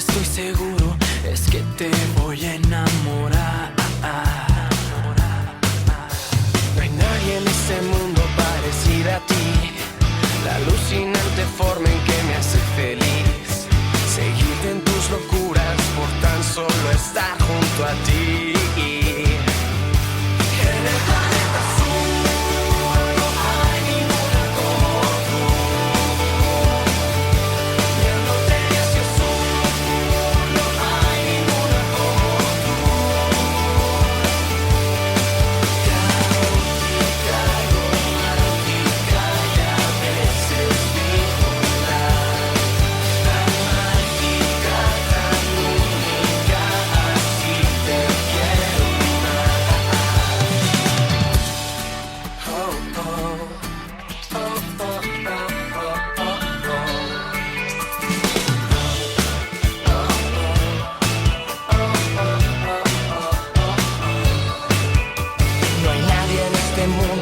estoy seguro es que te voy a enamorar. No hay nadie en este mundo parecida a ti, la alucinante forma en que me hace feliz. Seguirte en tus locuras por tan solo estar junto a ti. En el planeta azul no hay ninguna como tú. Viéndote hacia azul no hay ninguna como tú. Caótica y a veces bipolar, tan mágica, tan única, así te quiero más. Oh, oh, oh, oh, oh, oh, No hay nadie en este mundo